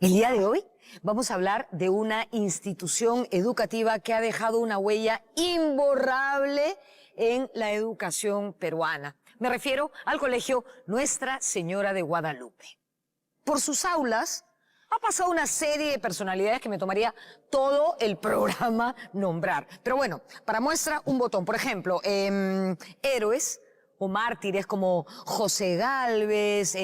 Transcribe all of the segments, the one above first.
El día de hoy vamos a hablar de una institución educativa que ha dejado una huella imborrable en la educación peruana. Me refiero al Colegio Nuestra Señora de Guadalupe. Por sus aulas ha pasado una serie de personalidades que me tomaría todo el programa nombrar. Pero bueno, para muestra un botón. Por ejemplo, héroes o mártires como José Gálvez,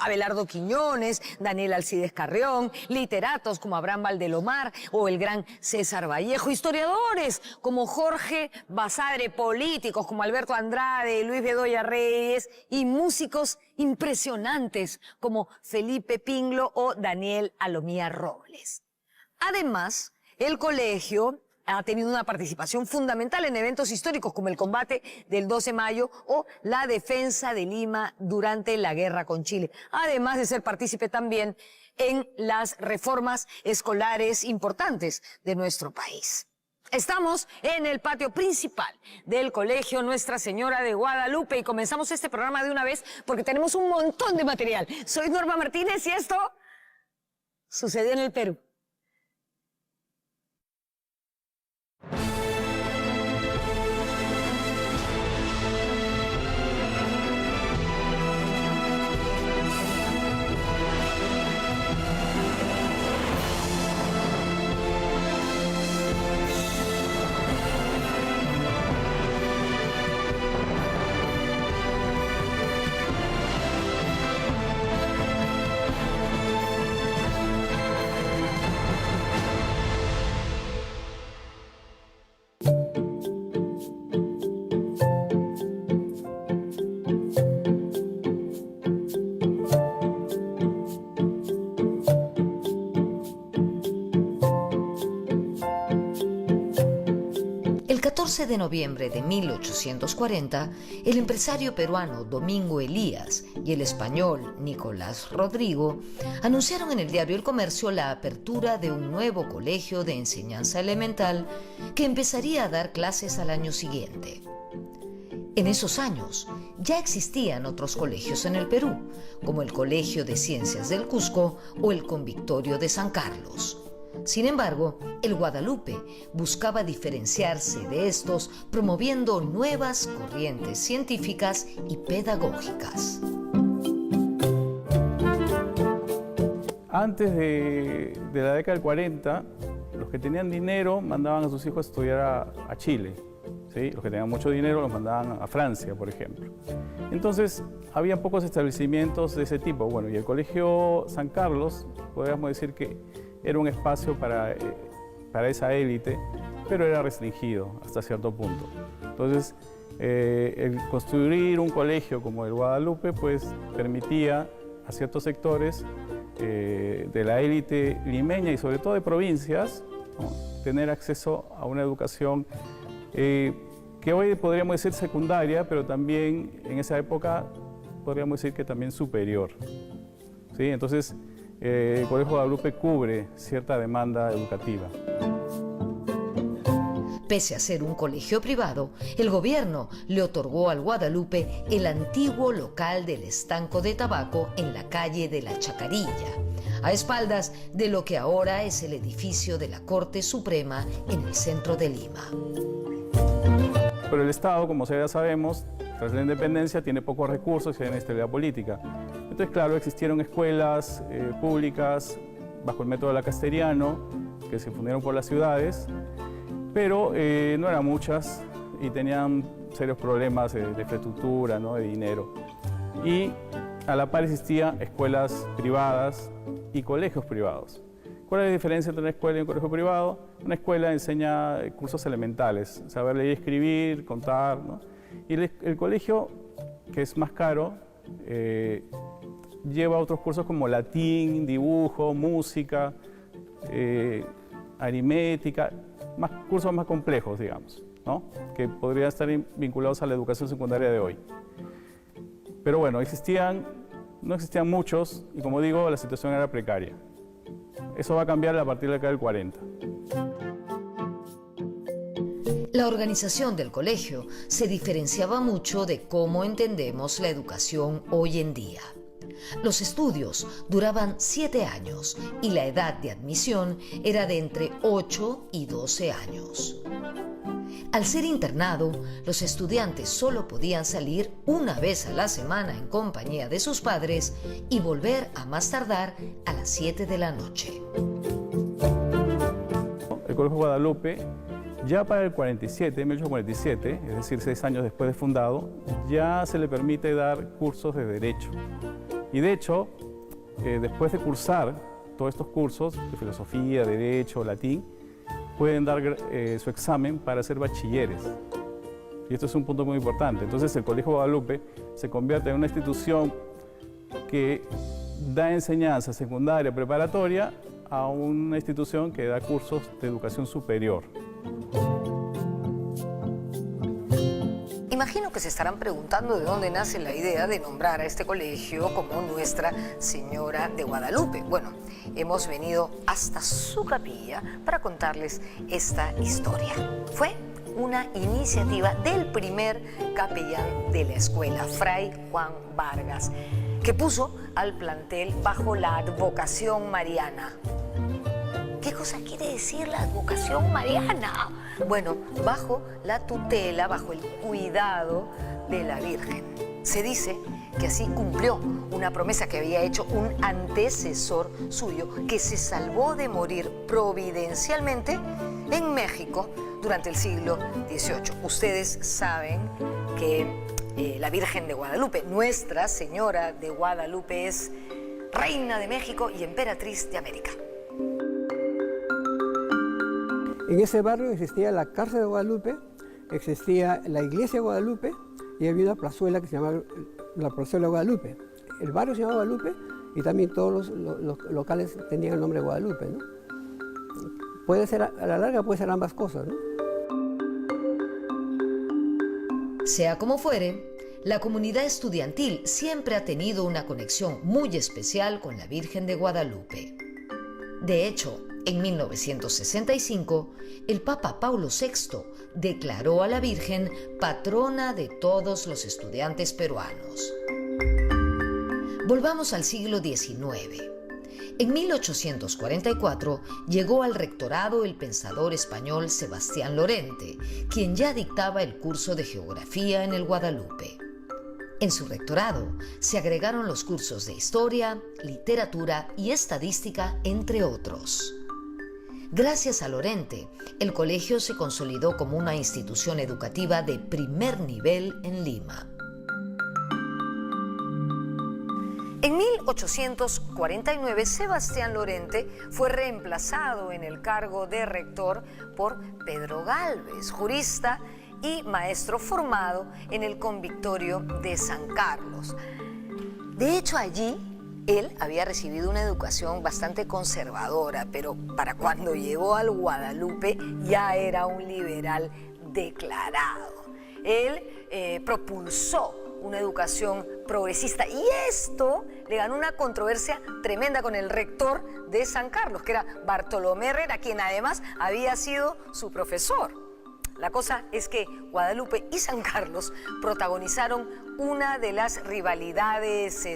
Abelardo Quiñones, Daniel Alcides Carrión, literatos como Abraham Valdelomar o el gran César Vallejo, historiadores como Jorge Basadre, políticos como Alberto Andrade, Luis Bedoya Reyes y músicos impresionantes como Felipe Pinglo o Daniel Alomía Robles. Además, el colegio ha tenido una participación fundamental en eventos históricos como el combate del 12 de mayo o la defensa de Lima durante la guerra con Chile, además de ser partícipe también en las reformas escolares importantes de nuestro país. Estamos en el patio principal del Colegio Nuestra Señora de Guadalupe y comenzamos este programa de una vez porque tenemos un montón de material. Soy Norma Martínez y esto sucedió en el Perú. El 14 de noviembre de 1840, el empresario peruano Domingo Elías y el español Nicolás Rodrigo anunciaron en el diario El Comercio la apertura de un nuevo colegio de enseñanza elemental que empezaría a dar clases al año siguiente. En esos años ya existían otros colegios en el Perú, como el Colegio de Ciencias del Cusco o el Convictorio de San Carlos. Sin embargo, el Guadalupe buscaba diferenciarse de estos promoviendo nuevas corrientes científicas y pedagógicas. Antes de la década del 40, los que tenían dinero mandaban a sus hijos a estudiar a Chile. ¿Sí? Los que tenían mucho dinero los mandaban a Francia, por ejemplo. Entonces, había pocos establecimientos de ese tipo. Bueno, y el Colegio San Carlos, podríamos decir que era un espacio para esa élite, pero era restringido hasta cierto punto. Entonces, el construir un colegio como el Guadalupe, pues, permitía a ciertos sectores de la élite limeña y sobre todo de provincias, ¿no?, tener acceso a una educación que hoy podríamos decir secundaria, pero también en esa época podríamos decir que también superior. ¿Sí? Entonces, el Colegio Guadalupe cubre cierta demanda educativa. Pese a ser un colegio privado, el gobierno le otorgó al Guadalupe el antiguo local del estanco de tabaco en la calle de la Chacarilla, a espaldas de lo que ahora es el edificio de la Corte Suprema en el centro de Lima. Pero el Estado, como ya sabemos, tras la independencia tiene pocos recursos y hay inestabilidad política. Entonces, claro, existieron escuelas públicas bajo el método lacasteriano que se fundieron por las ciudades, pero no eran muchas y tenían serios problemas de infraestructura, ¿no?, de dinero. Y a la par existían escuelas privadas y colegios privados. ¿Cuál es la diferencia entre una escuela y un colegio privado? Una escuela enseña cursos elementales, saber leer y escribir, contar, ¿no? Y el colegio, que es más caro, lleva otros cursos como latín, dibujo, música, aritmética, cursos más complejos, digamos, ¿no?, que podrían estar vinculados a la educación secundaria de hoy. Pero bueno, no existían muchos y, como digo, la situación era precaria. Eso va a cambiar a partir de la década del 40. La organización del colegio se diferenciaba mucho de cómo entendemos la educación hoy en día. Los estudios duraban 7 años y la edad de admisión era de entre 8 y 12 años. Al ser internado, los estudiantes solo podían salir una vez a la semana en compañía de sus padres y volver a más tardar a las 7 de la noche. El Colegio Guadalupe, ya para el 47, 1847, es decir, 6 años después de fundado, ya se le permite dar cursos de Derecho. Y de hecho, después de cursar todos estos cursos de filosofía, derecho, latín, pueden dar su examen para ser bachilleres. Y esto es un punto muy importante. Entonces el Colegio Guadalupe se convierte en una institución que da enseñanza secundaria, preparatoria, a una institución que da cursos de educación superior. Imagino que se estarán preguntando de dónde nace la idea de nombrar a este colegio como Nuestra Señora de Guadalupe. Bueno, hemos venido hasta su capilla para contarles esta historia. Fue una iniciativa del primer capellán de la escuela, Fray Juan Vargas, que puso al plantel bajo la advocación mariana. ¿Qué cosa quiere decir la advocación mariana? Bueno, bajo la tutela, bajo el cuidado de la Virgen. Se dice que así cumplió una promesa que había hecho un antecesor suyo que se salvó de morir providencialmente en México durante el siglo XVIII. Ustedes saben que la Virgen de Guadalupe, Nuestra Señora de Guadalupe, es reina de México y emperatriz de América. En ese barrio existía la cárcel de Guadalupe, existía la iglesia de Guadalupe y había una plazuela que se llamaba la plazuela de Guadalupe. El barrio se llamaba Guadalupe y también todos los locales tenían el nombre de Guadalupe, ¿no? Puede ser, a la larga puede ser ambas cosas, ¿no? Sea como fuere, la comunidad estudiantil siempre ha tenido una conexión muy especial con la Virgen de Guadalupe. De hecho, en 1965, el Papa Paulo VI declaró a la Virgen patrona de todos los estudiantes peruanos. Volvamos al siglo XIX. En 1844 llegó al rectorado el pensador español Sebastián Lorente, quien ya dictaba el curso de geografía en el Guadalupe. En su rectorado se agregaron los cursos de historia, literatura y estadística, entre otros. Gracias a Lorente, el colegio se consolidó como una institución educativa de primer nivel en Lima. En 1849, Sebastián Lorente fue reemplazado en el cargo de rector por Pedro Gálvez, jurista y maestro formado en el convictorio de San Carlos. De hecho, allí él había recibido una educación bastante conservadora, pero para cuando llegó al Guadalupe ya era un liberal declarado. Él propulsó una educación progresista y esto le ganó una controversia tremenda con el rector de San Carlos, que era Bartolomé Herrera, quien además había sido su profesor. La cosa es que Guadalupe y San Carlos protagonizaron una de las rivalidades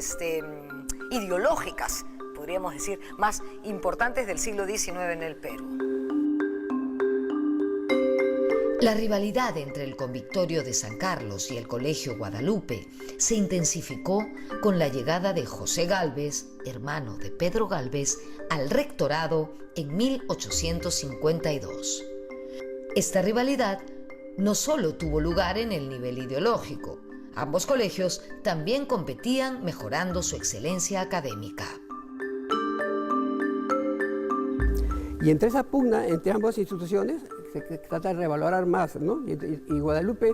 ideológicas, podríamos decir, más importantes del siglo XIX en el Perú. La rivalidad entre el convictorio de San Carlos y el Colegio Guadalupe se intensificó con la llegada de José Gálvez, hermano de Pedro Gálvez, al rectorado en 1852. Esta rivalidad no solo tuvo lugar en el nivel ideológico, ambos colegios también competían mejorando su excelencia académica. Y entre esa pugna entre ambas instituciones se trata de revalorar más, ¿no? Y Guadalupe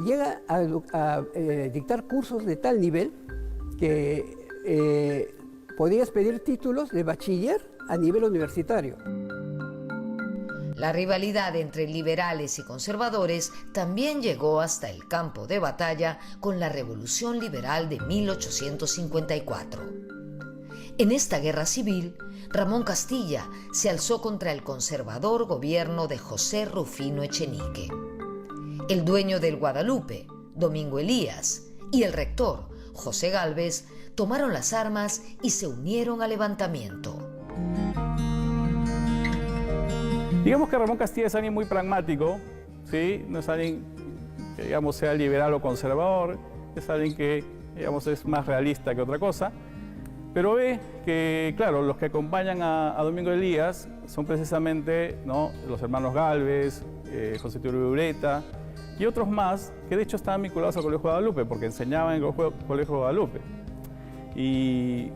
llega a dictar cursos de tal nivel que podías pedir títulos de bachiller a nivel universitario. La rivalidad entre liberales y conservadores también llegó hasta el campo de batalla con la Revolución Liberal de 1854. En esta guerra civil, Ramón Castilla se alzó contra el conservador gobierno de José Rufino Echenique. El dueño del Guadalupe, Domingo Elías, y el rector, José Gálvez, tomaron las armas y se unieron al levantamiento. Digamos que Ramón Castilla es alguien muy pragmático, ¿sí? No es alguien que, digamos, sea liberal o conservador, es alguien que, digamos, es más realista que otra cosa, pero ve que, claro, los que acompañan a Domingo Elías son precisamente, ¿no?, los hermanos Gálvez, José Teodoro Ureta y otros más que de hecho estaban vinculados al Colegio Guadalupe porque enseñaban en el Colegio Guadalupe. Y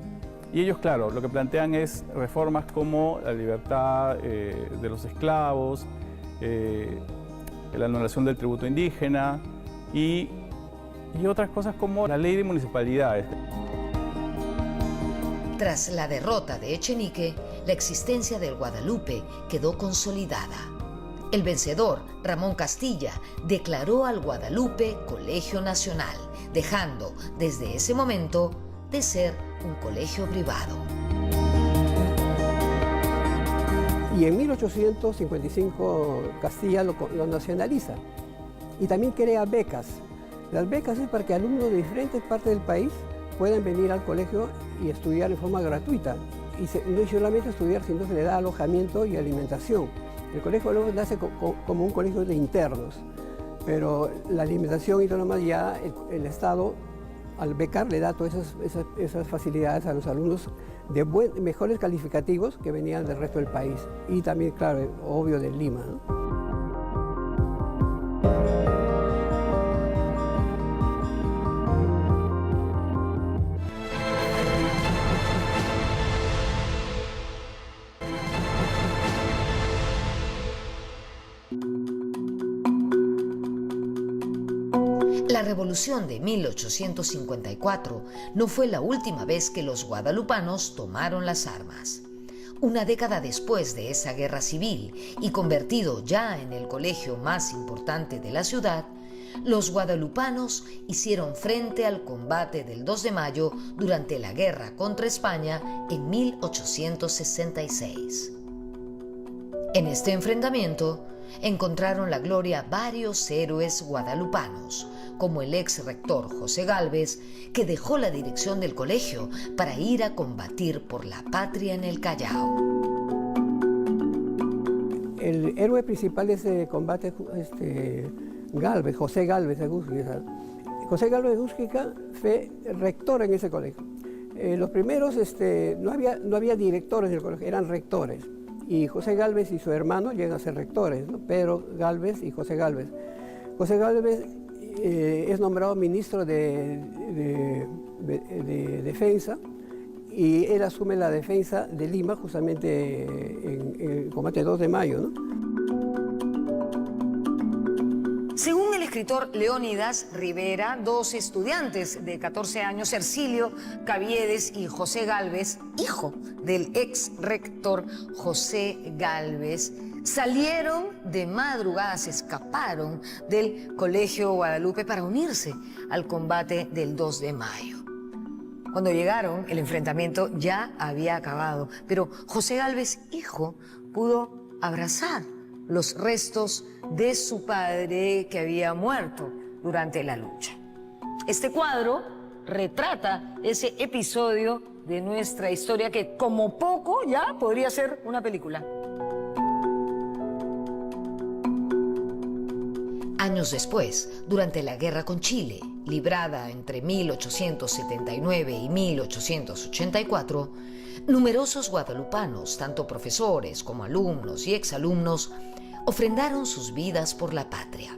ellos, claro, lo que plantean es reformas como la libertad de los esclavos, la anulación del tributo indígena y otras cosas como la ley de municipalidades. Tras la derrota de Echenique, la existencia del Guadalupe quedó consolidada. El vencedor, Ramón Castilla, declaró al Guadalupe Colegio Nacional, dejando desde ese momento de ser un colegio privado. Y en 1855 Castilla lo nacionaliza y también crea becas. Las becas es para que alumnos de diferentes partes del país puedan venir al colegio y estudiar en forma gratuita. Y no solamente estudiar, sino se le da alojamiento y alimentación. El colegio luego nace como un colegio de internos, pero la alimentación y todo lo demás ya el Estado, al becar, le da todas esas facilidades a los alumnos de mejores calificativos que venían del resto del país. Y también, claro, obvio, de Lima, ¿no? La revolución de 1854 no fue la última vez que los guadalupanos tomaron las armas. Una década después de esa guerra civil y convertido ya en el colegio más importante de la ciudad, los guadalupanos hicieron frente al combate del 2 de mayo durante la guerra contra España en 1866. En este enfrentamiento encontraron la gloria varios héroes guadalupanos, como el ex rector José Gálvez, que dejó la dirección del colegio para ir a combatir por la patria en el Callao. El héroe principal de ese combate es Gálvez, José Gálvez de Gúsquica. José Gálvez de Gúsquica fue rector en ese colegio. Los primeros no había directores del colegio, eran rectores. Y José Gálvez y su hermano llegan a ser rectores, ¿no? Pedro Gálvez y José Gálvez. José Gálvez es nombrado ministro de Defensa y él asume la defensa de Lima justamente en el combate 2 de mayo, ¿no? Según el escritor Leónidas Rivera, dos estudiantes de 14 años, Ercilio Caviedes y José Gálvez, hijo del ex rector José Gálvez, salieron de madrugada, se escaparon del Colegio Guadalupe para unirse al combate del 2 de mayo. Cuando llegaron, el enfrentamiento ya había acabado, pero José Gálvez, hijo, pudo abrazar los restos de su padre que había muerto durante la lucha. Este cuadro retrata ese episodio de nuestra historia que como poco ya podría ser una película. Años después, durante la guerra con Chile, librada entre 1879 y 1884, numerosos guadalupanos, tanto profesores como alumnos y exalumnos, ofrendaron sus vidas por la patria.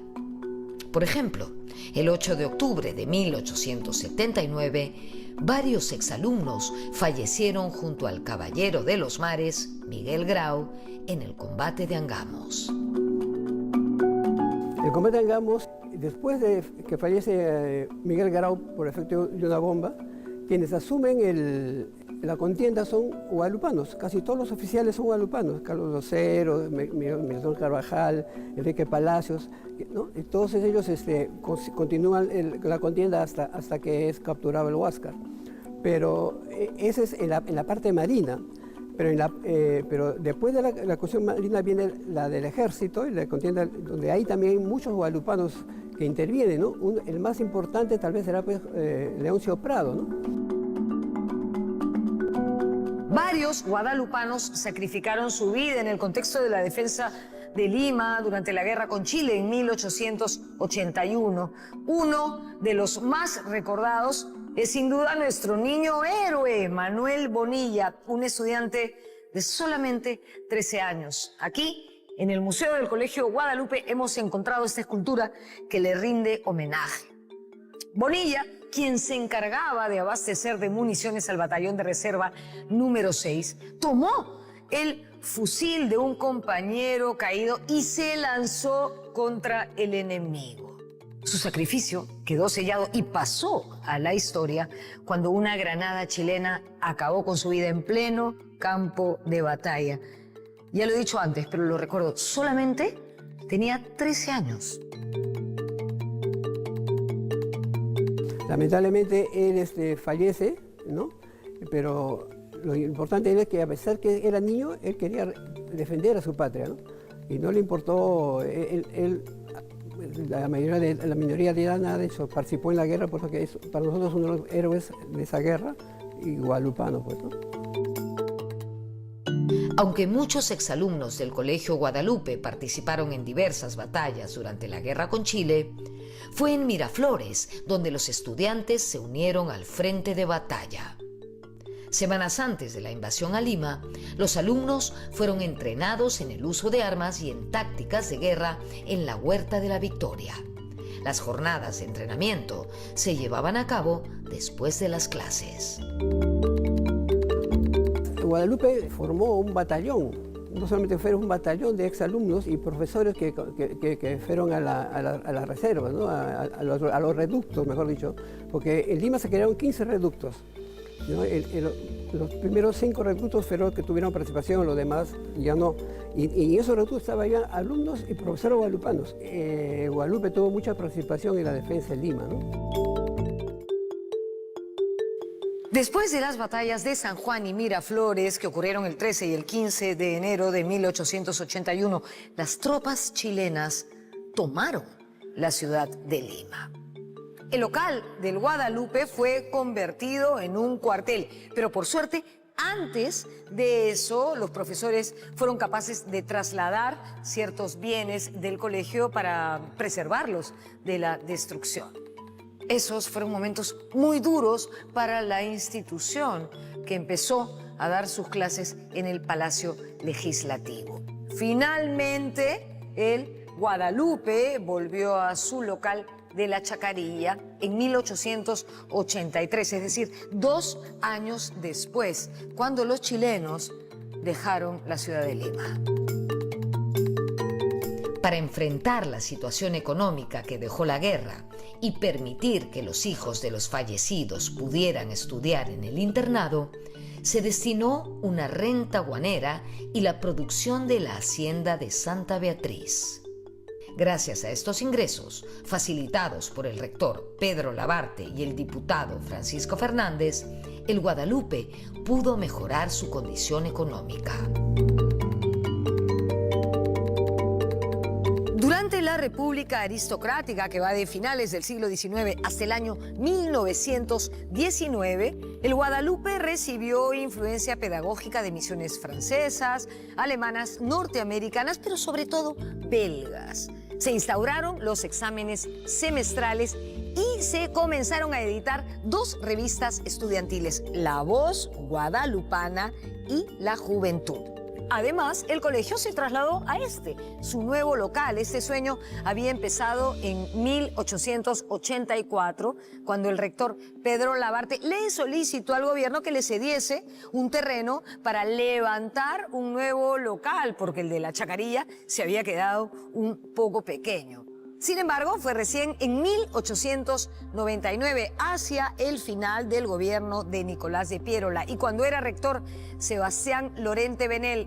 Por ejemplo, el 8 de octubre de 1879, varios exalumnos fallecieron junto al Caballero de los Mares, Miguel Grau, en el combate de Angamos. El combate de Angamos, después de que fallece Miguel Grau por efecto de una bomba, quienes asumen la contienda son guadalupanos. Casi todos los oficiales son guadalupanos. Carlos Lucero, Miguel Carvajal, Enrique Palacios, ¿no? Y todos ellos continúan la contienda hasta que es capturado el Huáscar. Pero ese es en la parte marina. Pero después de la cuestión marina viene la del ejército y la contienda, donde hay también muchos guadalupanos que intervienen, ¿no? El más importante tal vez será pues, Leoncio Prado, ¿no? Varios guadalupanos sacrificaron su vida en el contexto de la defensa de Lima durante la guerra con Chile en 1881. Uno de los más recordados es sin duda nuestro niño héroe, Manuel Bonilla, un estudiante de solamente 13 años. Aquí, en el Museo del Colegio Guadalupe, hemos encontrado esta escultura que le rinde homenaje. Bonilla, quien se encargaba de abastecer de municiones al batallón de reserva número 6, tomó el fusil de un compañero caído y se lanzó contra el enemigo. Su sacrificio quedó sellado y pasó a la historia cuando una granada chilena acabó con su vida en pleno campo de batalla. Ya lo he dicho antes, pero lo recuerdo, solamente tenía 13 años. Lamentablemente él fallece, ¿no? Pero lo importante es que a pesar que era niño, él quería defender a su patria, ¿no? Y no le importó, la minoría de edad, nada de eso, participó en la guerra, por eso que es para nosotros uno de los héroes de esa guerra, y guadalupano, pues, ¿no? Aunque muchos exalumnos del Colegio Guadalupe participaron en diversas batallas durante la guerra con Chile, fue en Miraflores donde los estudiantes se unieron al frente de batalla. Semanas antes de la invasión a Lima, los alumnos fueron entrenados en el uso de armas y en tácticas de guerra en la Huerta de la Victoria. Las jornadas de entrenamiento se llevaban a cabo después de las clases. Guadalupe formó un batallón. No solamente fueron un batallón de exalumnos y profesores que fueron a la reserva, ¿no? a los reductos, mejor dicho, porque en Lima se crearon 15 reductos, ¿no? Los primeros 5 reductos fueron los que tuvieron participación, los demás ya no. Y en esos reductos estaban ya alumnos y profesores guadalupanos. Guadalupe tuvo mucha participación en la defensa de Lima, ¿no? Después de las batallas de San Juan y Miraflores, que ocurrieron el 13 y el 15 de enero de 1881, las tropas chilenas tomaron la ciudad de Lima. El local del Guadalupe fue convertido en un cuartel, pero por suerte, antes de eso, los profesores fueron capaces de trasladar ciertos bienes del colegio para preservarlos de la destrucción. Esos fueron momentos muy duros para la institución, que empezó a dar sus clases en el Palacio Legislativo. Finalmente, el Guadalupe volvió a su local de la Chacarilla en 1883, es decir, 2 años después, cuando los chilenos dejaron la ciudad de Lima. Para enfrentar la situación económica que dejó la guerra y permitir que los hijos de los fallecidos pudieran estudiar en el internado, se destinó una renta guanera y la producción de la hacienda de Santa Beatriz. Gracias a estos ingresos, facilitados por el rector Pedro Labarte y el diputado Francisco Fernández, el Guadalupe pudo mejorar su condición económica. Durante la República Aristocrática, que va de finales del siglo XIX hasta el año 1919, el Guadalupe recibió influencia pedagógica de misiones francesas, alemanas, norteamericanas, pero sobre todo belgas. Se instauraron los exámenes semestrales y se comenzaron a editar 2 revistas estudiantiles, La Voz Guadalupana y La Juventud. Además, el colegio se trasladó a su nuevo local. Este sueño había empezado en 1884, cuando el rector Pedro Labarte le solicitó al gobierno que le cediese un terreno para levantar un nuevo local, porque el de la Chacarilla se había quedado un poco pequeño. Sin embargo, fue recién en 1899, hacia el final del gobierno de Nicolás de Piérola, y cuando era rector Sebastián Lorente Benel,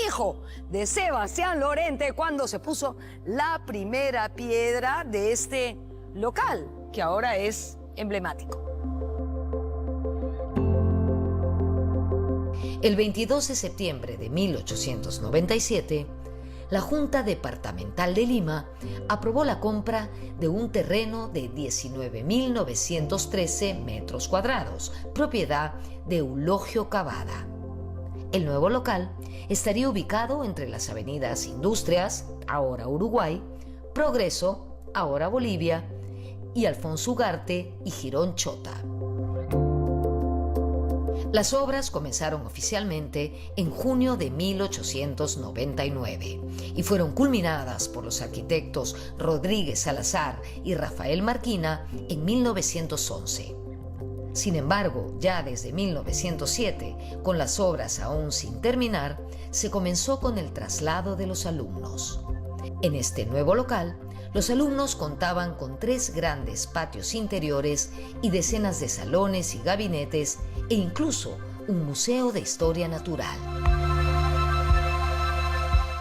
hijo de Sebastián Lorente, cuando se puso la primera piedra de este local, que ahora es emblemático. El 22 de septiembre de 1897, la Junta Departamental de Lima aprobó la compra de un terreno de 19.913 metros cuadrados, propiedad de Eulogio Cavada. El nuevo local estaría ubicado entre las avenidas Industrias, ahora Uruguay, Progreso, ahora Bolivia, y Alfonso Ugarte y Girón Chota. Las obras comenzaron oficialmente en junio de 1899 y fueron culminadas por los arquitectos Rodríguez Salazar y Rafael Marquina en 1911. Sin embargo, ya desde 1907, con las obras aún sin terminar, se comenzó con el traslado de los alumnos. En este nuevo local, los alumnos contaban con 3 grandes patios interiores y decenas de salones y gabinetes e incluso un museo de historia natural.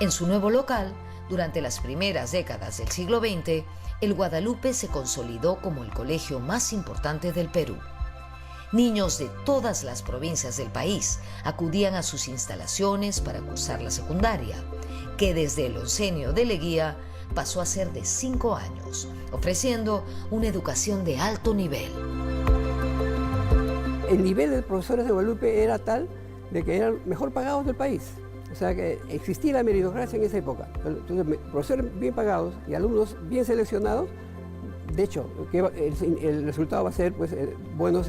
En su nuevo local, durante las primeras décadas del siglo XX, el Guadalupe se consolidó como el colegio más importante del Perú. Niños de todas las provincias del país acudían a sus instalaciones para cursar la secundaria, que desde el oncenio de Leguía pasó a ser de 5 años, ofreciendo una educación de alto nivel. El nivel de profesores de Guadalupe era tal de que eran mejor pagados del país. O sea que existía la meritocracia en esa época. Entonces, profesores bien pagados y alumnos bien seleccionados. De hecho, el resultado va a ser pues, buenos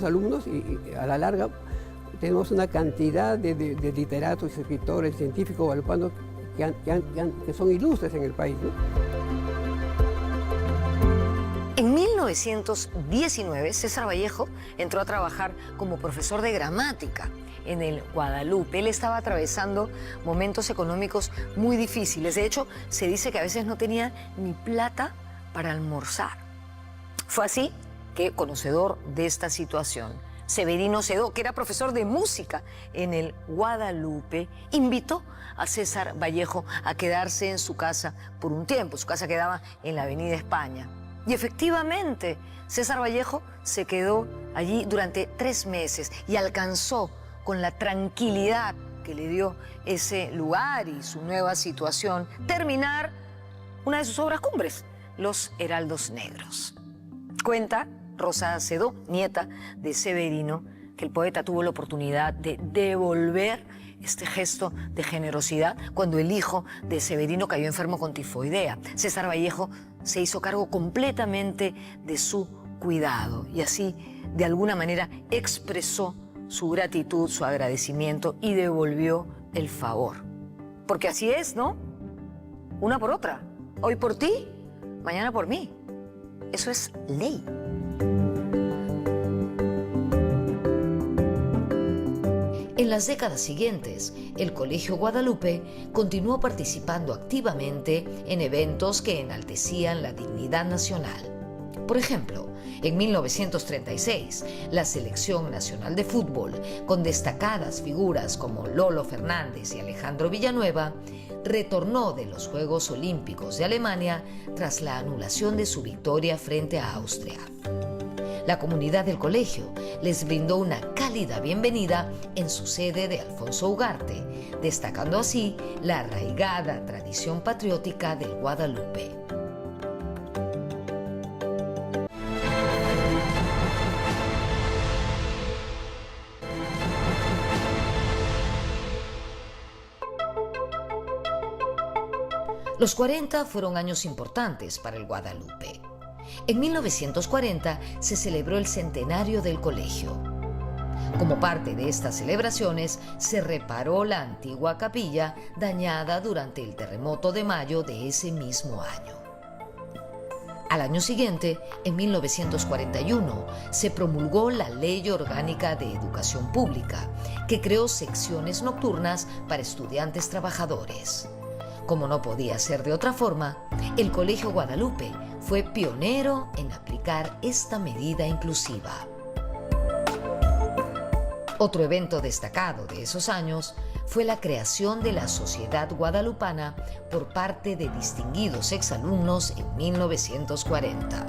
alumnos y a la larga tenemos una cantidad de literatos, escritores, científicos guadalupanos que son ilustres en el país, ¿no? En 1919, César Vallejo entró a trabajar como profesor de gramática en el Guadalupe. Él estaba atravesando momentos económicos muy difíciles. De hecho, se dice que a veces no tenía ni plata para almorzar. Fue así que, conocedor de esta situación, Severino Sedó, que era profesor de música en el Guadalupe, invitó a César Vallejo a quedarse en su casa por un tiempo. Su casa quedaba en la Avenida España. Y efectivamente, César Vallejo se quedó allí durante 3 meses y alcanzó, con la tranquilidad que le dio ese lugar y su nueva situación, terminar una de sus obras cumbres, Los Heraldos Negros. Cuenta Rosa Sedó, nieta de Severino, que el poeta tuvo la oportunidad de devolver este gesto de generosidad cuando el hijo de Severino cayó enfermo con tifoidea. César Vallejo se hizo cargo completamente de su cuidado y así, de alguna manera, expresó su gratitud, su agradecimiento y devolvió el favor. Porque así es, ¿no? Una por otra. Hoy por ti, mañana por mí. Eso es ley. En las décadas siguientes, el Colegio Guadalupe continuó participando activamente en eventos que enaltecían la dignidad nacional. Por ejemplo, en 1936, la Selección Nacional de Fútbol, con destacadas figuras como Lolo Fernández y Alejandro Villanueva, retornó de los Juegos Olímpicos de Alemania tras la anulación de su victoria frente a Austria. La comunidad del colegio les brindó una cálida bienvenida en su sede de Alfonso Ugarte, destacando así la arraigada tradición patriótica del Guadalupe. Los 40 fueron años importantes para el Guadalupe. En 1940 se celebró el centenario del colegio. Como parte de estas celebraciones, se reparó la antigua capilla dañada durante el terremoto de mayo de ese mismo año. Al año siguiente, en 1941, se promulgó la Ley Orgánica de Educación Pública, que creó secciones nocturnas para estudiantes trabajadores. Como no podía ser de otra forma, el Colegio Guadalupe fue pionero en aplicar esta medida inclusiva. Otro evento destacado de esos años fue la creación de la Sociedad Guadalupana por parte de distinguidos exalumnos en 1940.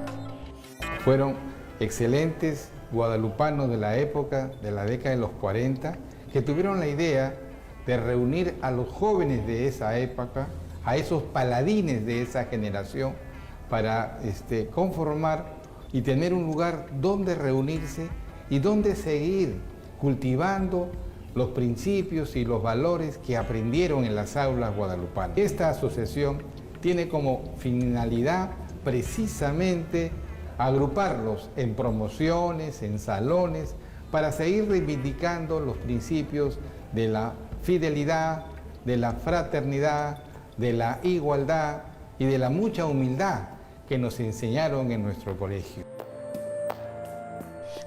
Fueron excelentes guadalupanos de la época, de la década de los 40, que tuvieron la idea de reunir a los jóvenes de esa época, a esos paladines de esa generación, para conformar y tener un lugar donde reunirse y donde seguir cultivando los principios y los valores que aprendieron en las aulas guadalupanas. Esta asociación tiene como finalidad precisamente agruparlos en promociones, en salones, para seguir reivindicando los principios de la fidelidad, de la fraternidad, de la igualdad y de la mucha humildad que nos enseñaron en nuestro colegio.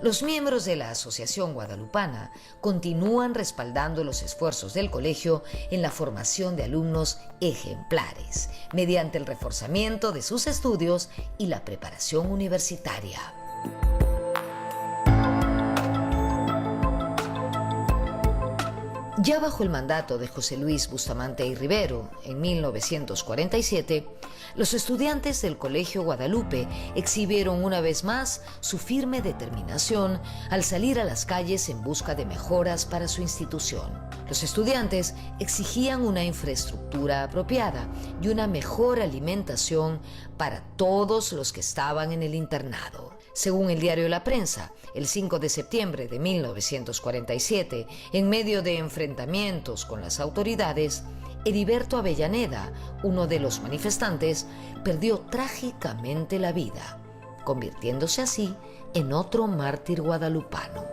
Los miembros de la Asociación Guadalupana continúan respaldando los esfuerzos del colegio en la formación de alumnos ejemplares, mediante el reforzamiento de sus estudios y la preparación universitaria. Ya bajo el mandato de José Luis Bustamante y Rivero, en 1947, los estudiantes del Colegio Guadalupe exhibieron una vez más su firme determinación al salir a las calles en busca de mejoras para su institución. Los estudiantes exigían una infraestructura apropiada y una mejor alimentación para todos los que estaban en el internado. Según el diario La Prensa, el 5 de septiembre de 1947, en medio de enfrentamientos con las autoridades, Heriberto Avellaneda, uno de los manifestantes, perdió trágicamente la vida, convirtiéndose así en otro mártir guadalupano.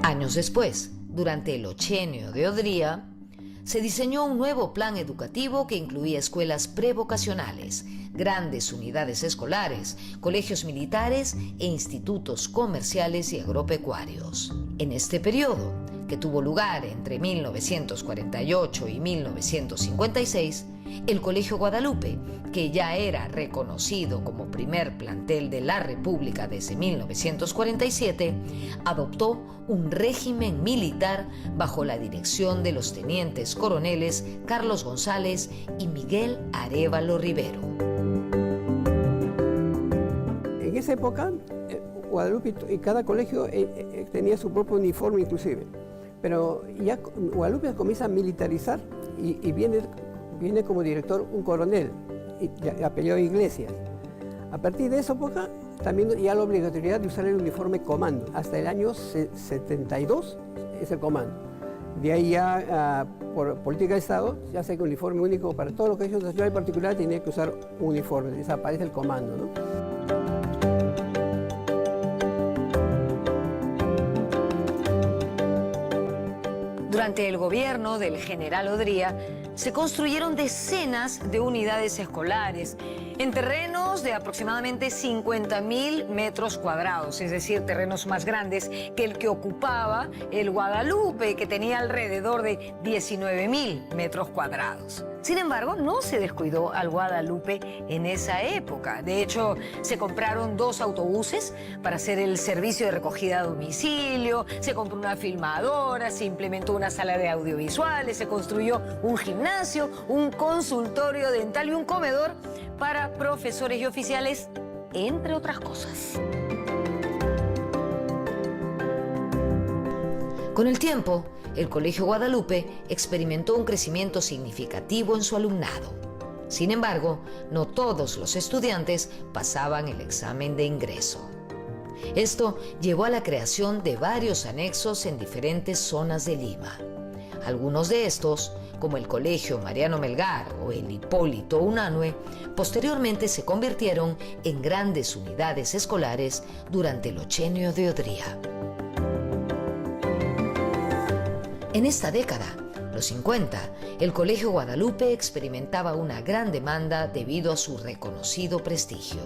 Años después, durante el Ochenio de Odría, se diseñó un nuevo plan educativo que incluía escuelas prevocacionales, grandes unidades escolares, colegios militares e institutos comerciales y agropecuarios. En este periodo, que tuvo lugar entre 1948 y 1956, el Colegio Guadalupe, que ya era reconocido como primer plantel de la República desde 1947, adoptó un régimen militar bajo la dirección de los tenientes coroneles Carlos González y Miguel Arévalo Rivero. En esa época, Guadalupe y cada colegio tenía su propio uniforme inclusive, pero ya Guadalupe comienza a militarizar y viene como director un coronel, apellido Iglesias. A partir de esa época, también ya la obligatoriedad de usar el uniforme comando. Hasta el año 72 es el comando. De ahí ya, por política de Estado, ya sé que un uniforme único para todos los colegios nacionales en particular tenía que usar un uniforme, desaparece el comando, ¿no? Durante el gobierno del general Odría, se construyeron decenas de unidades escolares en terrenos de aproximadamente 50.000 metros cuadrados, es decir, terrenos más grandes que el que ocupaba el Guadalupe, que tenía alrededor de 19.000 metros cuadrados. Sin embargo, no se descuidó al Guadalupe en esa época. De hecho, se compraron 2 autobuses para hacer el servicio de recogida a domicilio, se compró una filmadora, se implementó una sala de audiovisuales, se construyó un gimnasio, un consultorio dental y un comedor para profesores y oficiales, entre otras cosas. Con el tiempo, el Colegio Guadalupe experimentó un crecimiento significativo en su alumnado. Sin embargo, no todos los estudiantes pasaban el examen de ingreso. Esto llevó a la creación de varios anexos en diferentes zonas de Lima. Algunos de estos, como el Colegio Mariano Melgar o el Hipólito Unanue, posteriormente se convirtieron en grandes unidades escolares durante el Ochenio de Odría. En esta década, los 50, el Colegio Guadalupe experimentaba una gran demanda debido a su reconocido prestigio.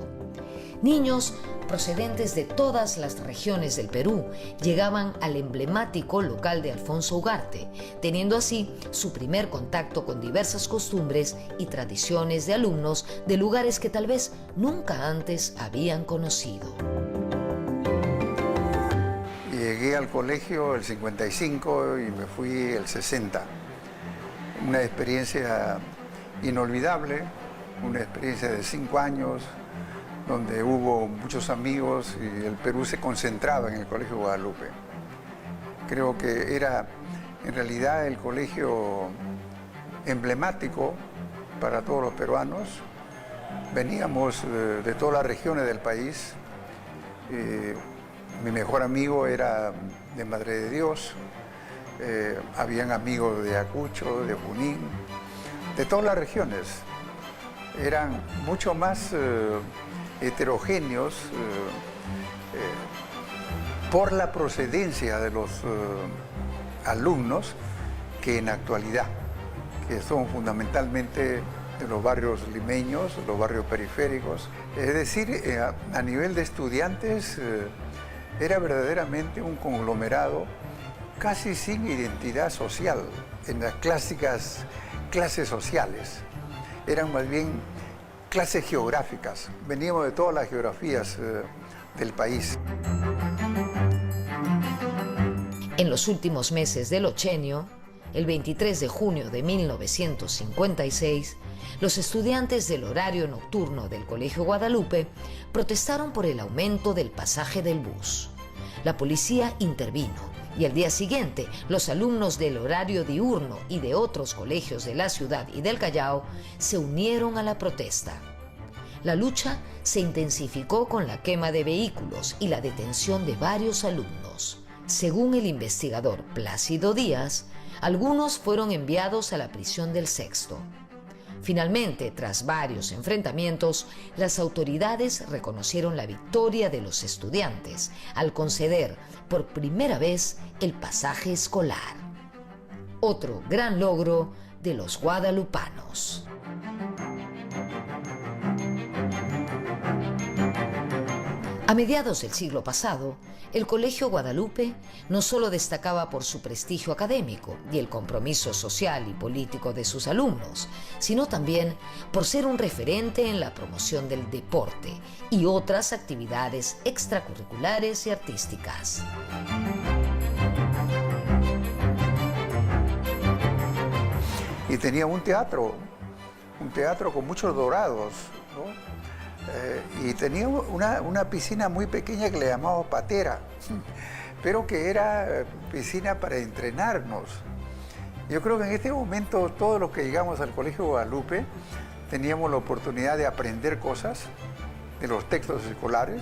Niños procedentes de todas las regiones del Perú llegaban al emblemático local de Alfonso Ugarte, teniendo así su primer contacto con diversas costumbres y tradiciones de alumnos de lugares que tal vez nunca antes habían conocido. Llegué al colegio el 55 y me fui el 60. Una experiencia inolvidable, una experiencia de 5 años, donde hubo muchos amigos y el Perú se concentraba en el Colegio Guadalupe. Creo que era en realidad el colegio emblemático para todos los peruanos. Veníamos de todas las regiones del país. Mi mejor amigo era de Madre de Dios, habían amigos de Ayacucho, de Junín, de todas las regiones. Eran mucho más heterogéneos por la procedencia de los alumnos que en la actualidad, que son fundamentalmente de los barrios limeños, los barrios periféricos. Es decir, a nivel de estudiantes era verdaderamente un conglomerado casi sin identidad social, en las clásicas clases sociales. Eran más bien clases geográficas. Veníamos de todas las geografías del país. En los últimos meses del ochenio, el 23 de junio de 1956, los estudiantes del horario nocturno del Colegio Guadalupe protestaron por el aumento del pasaje del bus. La policía intervino y al día siguiente los alumnos del horario diurno y de otros colegios de la ciudad y del Callao se unieron a la protesta. La lucha se intensificó con la quema de vehículos y la detención de varios alumnos. Según el investigador Plácido Díaz, algunos fueron enviados a la prisión del Sexto. Finalmente, tras varios enfrentamientos, las autoridades reconocieron la victoria de los estudiantes al conceder por primera vez el pasaje escolar. Otro gran logro de los guadalupanos. A mediados del siglo pasado, el Colegio Guadalupe no solo destacaba por su prestigio académico y el compromiso social y político de sus alumnos, sino también por ser un referente en la promoción del deporte y otras actividades extracurriculares y artísticas. Y tenía un teatro con muchos dorados, ¿no? Y tenía una piscina muy pequeña que le llamamos patera, pero que era piscina para entrenarnos. Yo creo que en este momento todos los que llegamos al Colegio Guadalupe teníamos la oportunidad de aprender cosas de los textos escolares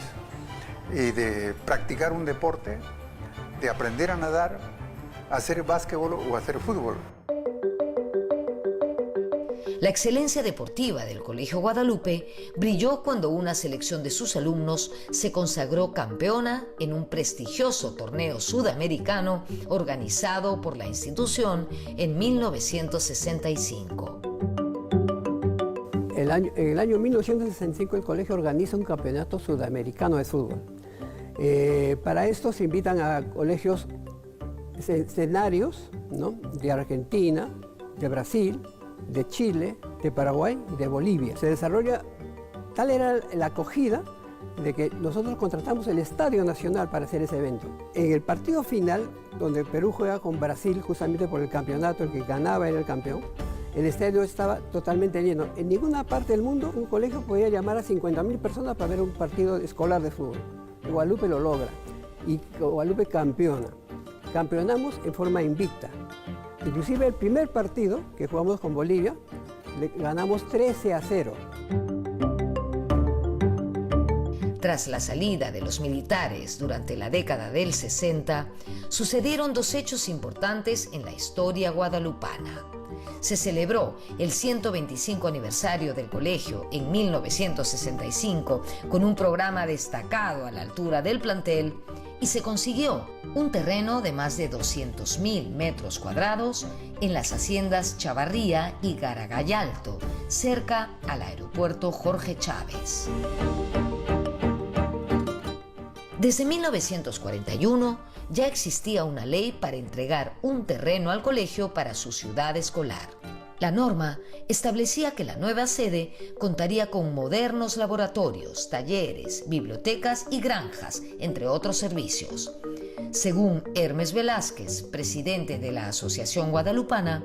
y de practicar un deporte, de aprender a nadar, hacer básquetbol o hacer fútbol. La excelencia deportiva del Colegio Guadalupe brilló cuando una selección de sus alumnos se consagró campeona en un prestigioso torneo sudamericano organizado por la institución en 1965. En el año 1965 el colegio organiza un campeonato sudamericano de fútbol. Para esto se invitan a colegios escenarios, ¿no?, de Argentina, de Brasil, de Chile, de Paraguay y de Bolivia. Se desarrolla, tal era la acogida de que nosotros contratamos el Estadio Nacional para hacer ese evento. En el partido final, donde Perú juega con Brasil justamente por el campeonato, el que ganaba era el campeón, el estadio estaba totalmente lleno. En ninguna parte del mundo un colegio podía llamar a 50.000 personas para ver un partido escolar de fútbol. Guadalupe lo logra y Guadalupe campeona. Campeonamos en forma invicta. Inclusive el primer partido que jugamos con Bolivia, le ganamos 13-0. Tras la salida de los militares durante la década del 60, sucedieron dos hechos importantes en la historia guadalupana. Se celebró el 125 aniversario del colegio en 1965 con un programa destacado a la altura del plantel y se consiguió un terreno de más de 200.000 metros cuadrados en las haciendas Chavarría y Garagayalto, cerca al aeropuerto Jorge Chávez. Desde 1941 ya existía una ley para entregar un terreno al colegio para su ciudad escolar. La norma establecía que la nueva sede contaría con modernos laboratorios, talleres, bibliotecas y granjas, entre otros servicios. Según Hermes Velázquez, presidente de la Asociación Guadalupana,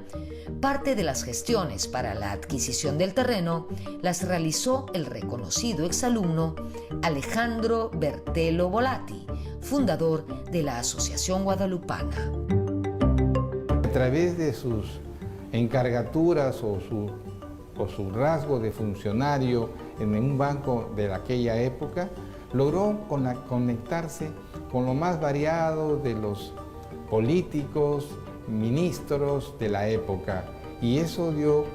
parte de las gestiones para la adquisición del terreno las realizó el reconocido exalumno Alejandro Bertelo Volati, fundador de la Asociación Guadalupana. A través de sus encargaturas o su rasgo de funcionario en un banco de aquella época, logró conectarse con lo más variado de los políticos, ministros de la época. Y eso dio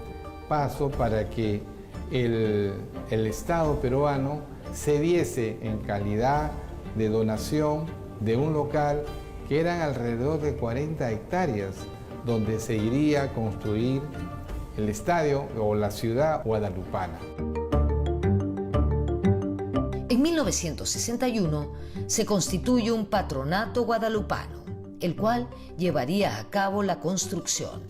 paso para que el Estado peruano cediese en calidad de donación de un local que eran alrededor de 40 hectáreas, donde se iría a construir el estadio o la ciudad guadalupana. En 1961 se constituye un patronato guadalupano, el cual llevaría a cabo la construcción.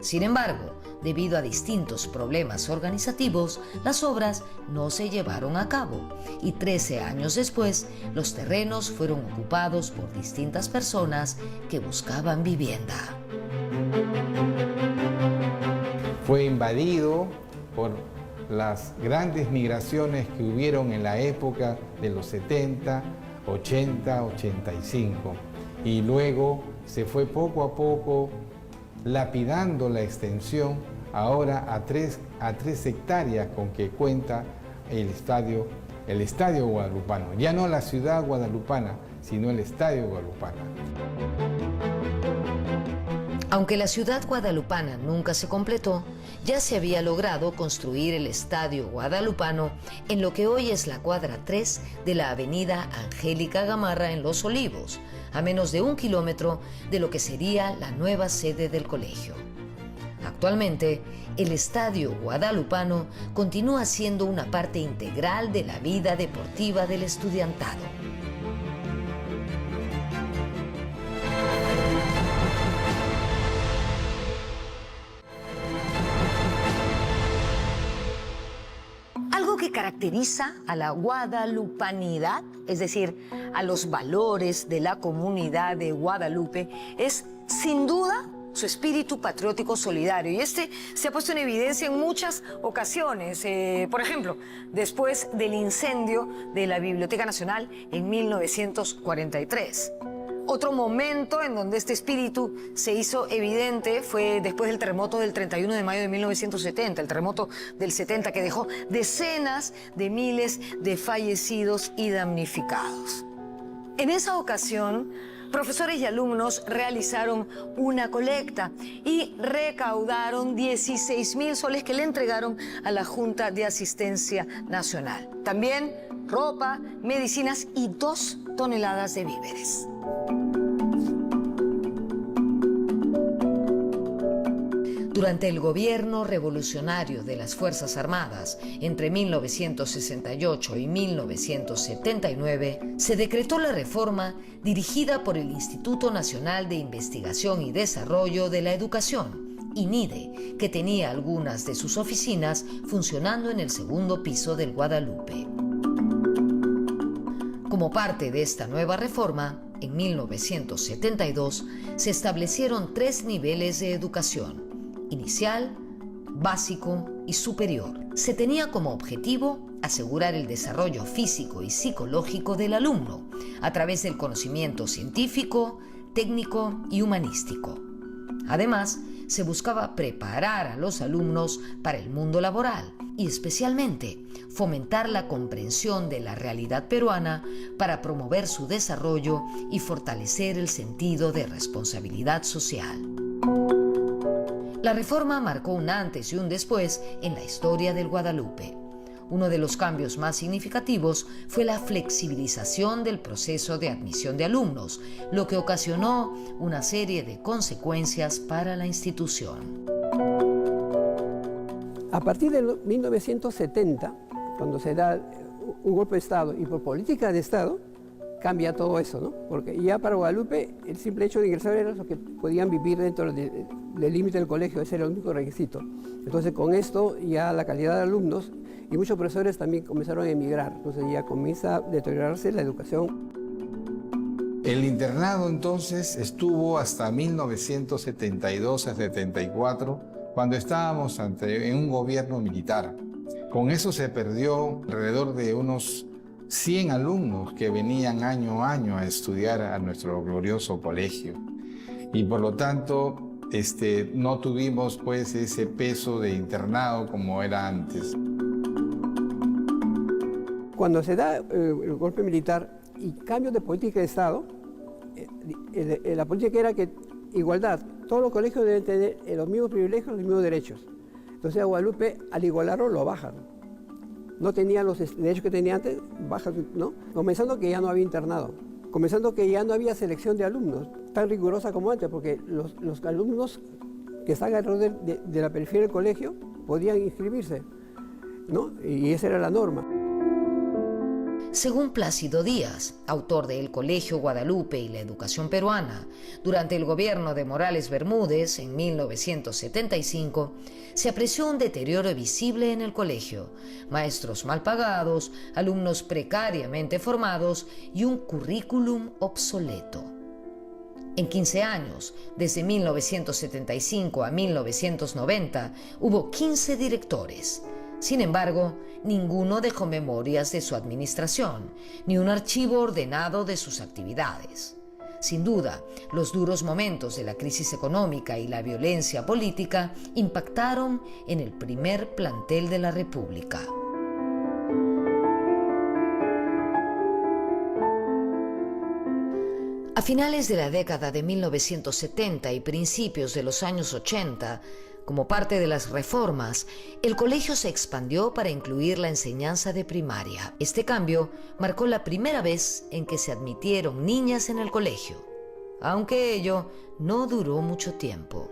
Sin embargo, debido a distintos problemas organizativos, las obras no se llevaron a cabo y 13 años después, los terrenos fueron ocupados por distintas personas que buscaban vivienda. Fue invadido por las grandes migraciones que hubieron en la época de los 70, 80, 85. Y luego se fue poco a poco lapidando la extensión, ahora a 3 hectáreas con que cuenta el estadio guadalupano. Ya no la ciudad guadalupana, sino el estadio guadalupano. Aunque la ciudad guadalupana nunca se completó, ya se había logrado construir el Estadio Guadalupano en lo que hoy es la cuadra 3 de la avenida Angélica Gamarra en Los Olivos, a menos de 1 kilómetro de lo que sería la nueva sede del colegio. Actualmente, el Estadio Guadalupano continúa siendo una parte integral de la vida deportiva del estudiantado. Algo que caracteriza a la guadalupanidad, es decir, a los valores de la comunidad de Guadalupe, es sin duda su espíritu patriótico solidario. Y este se ha puesto en evidencia en muchas ocasiones. Por ejemplo, después del incendio de la Biblioteca Nacional en 1943. Otro momento en donde este espíritu se hizo evidente fue después del terremoto del 31 de mayo de 1970, el terremoto del 70 que dejó decenas de miles de fallecidos y damnificados. En esa ocasión, profesores y alumnos realizaron una colecta y recaudaron 16.000 soles que le entregaron a la Junta de Asistencia Nacional. También ropa, medicinas y 2 toneladas de víveres. Durante el gobierno revolucionario de las Fuerzas Armadas, entre 1968 y 1979, se decretó la reforma dirigida por el Instituto Nacional de Investigación y Desarrollo de la Educación, INIDE, que tenía algunas de sus oficinas funcionando en el segundo piso del Guadalupe. Como parte de esta nueva reforma, en 1972 se establecieron 3 niveles de educación: inicial, básico y superior. Se tenía como objetivo asegurar el desarrollo físico y psicológico del alumno a través del conocimiento científico, técnico y humanístico. Además, se buscaba preparar a los alumnos para el mundo laboral y especialmente fomentar la comprensión de la realidad peruana para promover su desarrollo y fortalecer el sentido de responsabilidad social. La reforma marcó un antes y un después en la historia del Guadalupe. Uno de los cambios más significativos fue la flexibilización del proceso de admisión de alumnos, lo que ocasionó una serie de consecuencias para la institución. A partir de 1970, cuando se da un golpe de Estado y por política de Estado, cambia todo eso, ¿no? Porque ya para Guadalupe el simple hecho de ingresar era lo que podían vivir dentro del límite del colegio, ese era el único requisito. Entonces con esto ya la calidad de alumnos y muchos profesores también comenzaron a emigrar, entonces ya comienza a deteriorarse la educación. El internado entonces estuvo hasta 1972 a 74, cuando estábamos en un gobierno militar. Con eso se perdió alrededor de unos 100 alumnos que venían año a año a estudiar a nuestro glorioso colegio. Y por lo tanto, no tuvimos pues ese peso de internado como era antes. Cuando se da el golpe militar, y cambios de política de Estado. La política era que igualdad, todos los colegios deben tener los mismos privilegios, los mismos derechos. Entonces a Guadalupe, al igualarlo, lo bajan. No tenía los derechos que tenía antes, bajan, ¿no? Comenzando que ya no había internado, comenzando que ya no había selección de alumnos tan rigurosa como antes, porque los alumnos que están alrededor de la periferia del colegio podían inscribirse, ¿no? Y esa era la norma. Según Plácido Díaz, autor de El Colegio Guadalupe y la Educación Peruana, durante el gobierno de Morales Bermúdez en 1975, se apreció un deterioro visible en el colegio, maestros mal pagados, alumnos precariamente formados y un currículum obsoleto. En 15 años, desde 1975 a 1990, hubo 15 directores. Sin embargo, ninguno dejó memorias de su administración, ni un archivo ordenado de sus actividades. Sin duda, los duros momentos de la crisis económica y la violencia política impactaron en el primer plantel de la República. A finales de la década de 1970 y principios de los años 80, como parte de las reformas, el colegio se expandió para incluir la enseñanza de primaria. Este cambio marcó la primera vez en que se admitieron niñas en el colegio, aunque ello no duró mucho tiempo.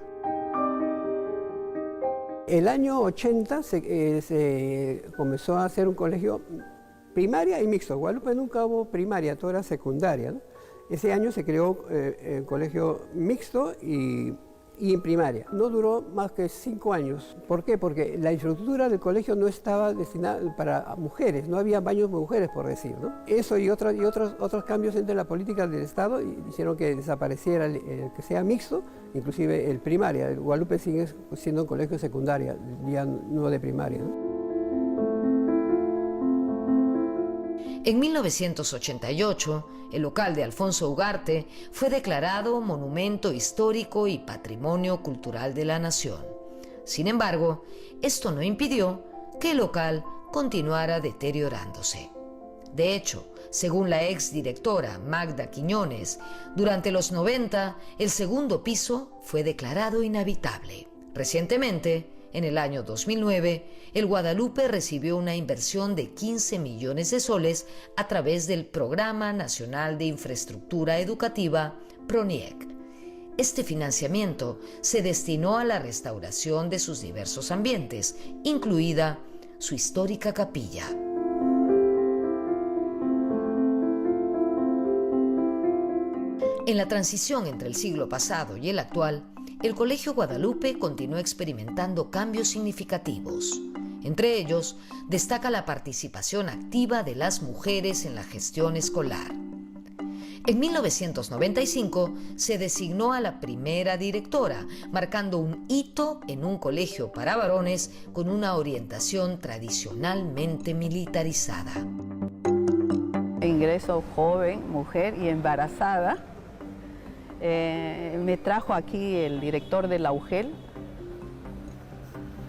El año 80 se comenzó a hacer un colegio primaria y mixto. Guadalupe nunca hubo primaria, todo era secundaria, ¿no? Ese año se creó el colegio mixto y en primaria. No duró más que 5 años. ¿Por qué? Porque la infraestructura del colegio no estaba destinada para mujeres, no había baños de mujeres, por decir, ¿no? Eso y otros cambios entre la política del Estado hicieron que desapareciera el que sea mixto, inclusive el primaria. El Guadalupe sigue siendo un colegio secundaria, ya no de primaria, ¿no? En 1988, el local de Alfonso Ugarte fue declarado Monumento Histórico y Patrimonio Cultural de la Nación. Sin embargo, esto no impidió que el local continuara deteriorándose. De hecho, según la exdirectora Magda Quiñones, durante los 90 el segundo piso fue declarado inhabitable. Recientemente, en el año 2009, el Guadalupe recibió una inversión de 15 millones de soles a través del Programa Nacional de Infraestructura Educativa, PRONIEC. Este financiamiento se destinó a la restauración de sus diversos ambientes, incluida su histórica capilla. En la transición entre el siglo pasado y el actual, el Colegio Guadalupe continuó experimentando cambios significativos. Entre ellos, destaca la participación activa de las mujeres en la gestión escolar. En 1995 se designó a la primera directora, marcando un hito en un colegio para varones con una orientación tradicionalmente militarizada. Ingreso joven, mujer y embarazada. Me trajo aquí el director de la UGEL.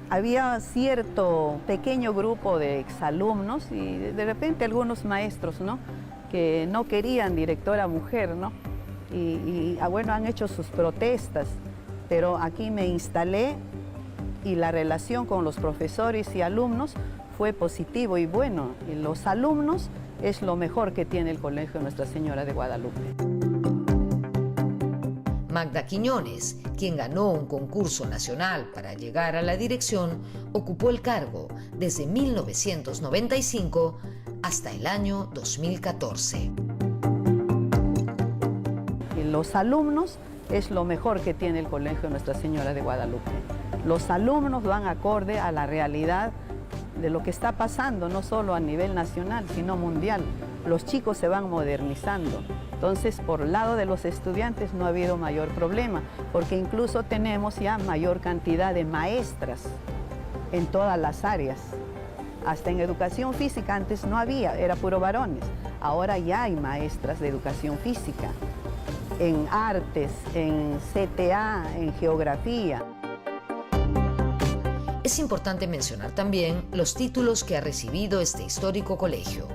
Había cierto pequeño grupo de exalumnos y de repente algunos maestros, ¿no?, que no querían directora mujer, ¿no? Bueno, han hecho sus protestas, pero aquí me instalé y la relación con los profesores y alumnos fue positivo y bueno. Y los alumnos es lo mejor que tiene el Colegio Nuestra Señora de Guadalupe. Magda Quiñones, quien ganó un concurso nacional para llegar a la dirección, ocupó el cargo desde 1995 hasta el año 2014. Y los alumnos es lo mejor que tiene el Colegio Nuestra Señora de Guadalupe. Los alumnos van acorde a la realidad de lo que está pasando, no solo a nivel nacional, sino mundial. Los chicos se van modernizando. Entonces, por el lado de los estudiantes no ha habido mayor problema, porque incluso tenemos ya mayor cantidad de maestras en todas las áreas. Hasta en educación física antes no había, era puro varones. Ahora ya hay maestras de educación física, en artes, en CTA, en geografía. Es importante mencionar también los títulos que ha recibido este histórico colegio.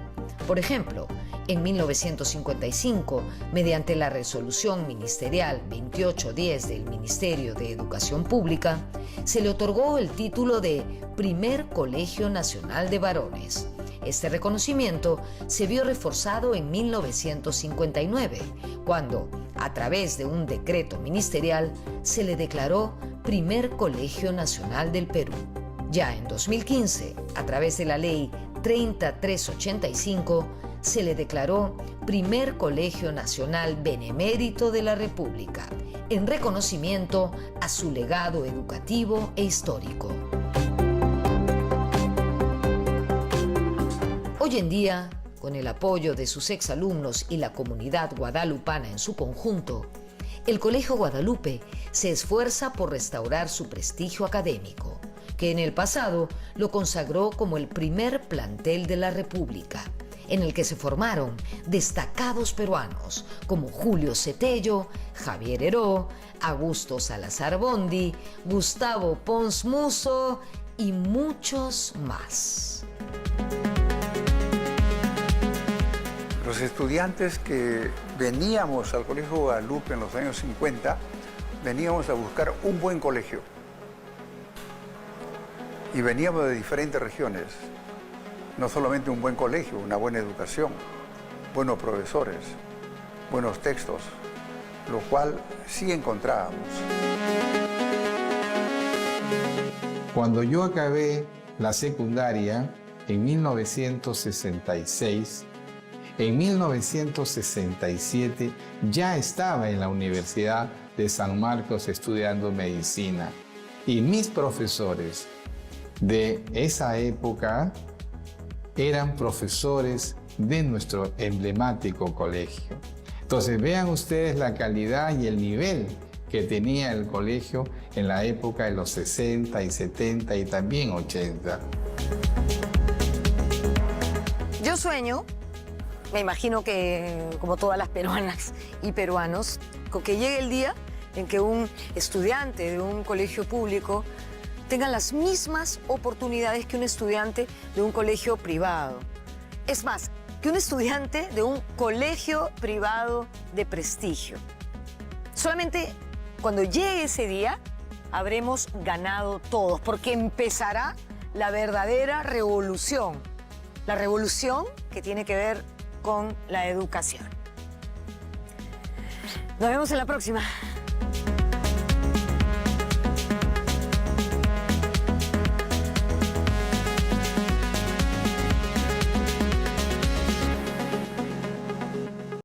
Por ejemplo, En 1955, mediante la resolución ministerial 2810 del Ministerio de Educación Pública, se le otorgó el título de Primer Colegio Nacional de Varones. Este reconocimiento se vio reforzado en 1959, cuando, a través de un decreto ministerial, se le declaró Primer Colegio Nacional del Perú. Ya en 2015, a través de la Ley 30385, se le declaró Primer Colegio Nacional Benemérito de la República, en reconocimiento a su legado educativo e histórico. Hoy en día, con el apoyo de sus exalumnos y la comunidad guadalupana en su conjunto, el Colegio Guadalupe se esfuerza por restaurar su prestigio académico, que en el pasado lo consagró como el primer plantel de la República, en el que se formaron destacados peruanos como Julio Cetello, Javier Heró, Augusto Salazar Bondi, Gustavo Pons Musso y muchos más. Los estudiantes que veníamos al Colegio Guadalupe en los años 50, veníamos a buscar un buen colegio. Y veníamos de diferentes regiones. No solamente un buen colegio, una buena educación, buenos profesores, buenos textos, lo cual sí encontrábamos. Cuando yo acabé la secundaria en 1966, en 1967 ya estaba en la Universidad de San Marcos estudiando medicina. Y mis profesores de esa época eran profesores de nuestro emblemático colegio. Entonces vean ustedes la calidad y el nivel que tenía el colegio en la época de los 60 y 70 y también 80. Yo sueño, me imagino que como todas las peruanas y peruanos, con que llegue el día en que un estudiante de un colegio público tenga las mismas oportunidades que un estudiante de un colegio privado. Es más, que un estudiante de un colegio privado de prestigio. Solamente cuando llegue ese día habremos ganado todos, porque empezará la verdadera revolución. La revolución que tiene que ver con la educación. Nos vemos en la próxima.